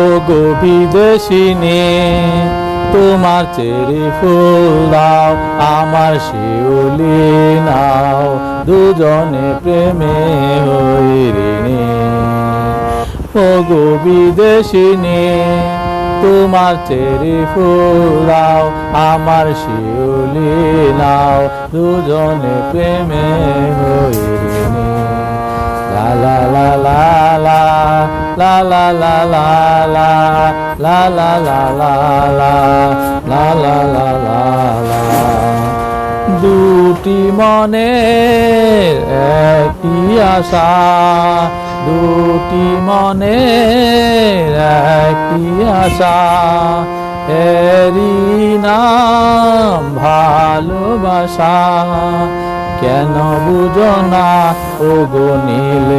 ও গো বিদেশিনী, তোমার চেরি ফুল দাও, আমার শিউলি নাও, দুজনে প্রেমে হই ঋণী। ও গো বিদেশিনী, তোমার চেরি ফুল দাও, আমার শিউলি নাও, দুজনে প্রেমে হই ঋণী। লা লা লা লা লা লা লা লা লা লা লা লা লা লা লা লা লা লা। দুটি মনের একই আশা, দুটি মনের একই আশা, এরই নাম ভালোবাসা। কেন বুঝো না ও গো নীল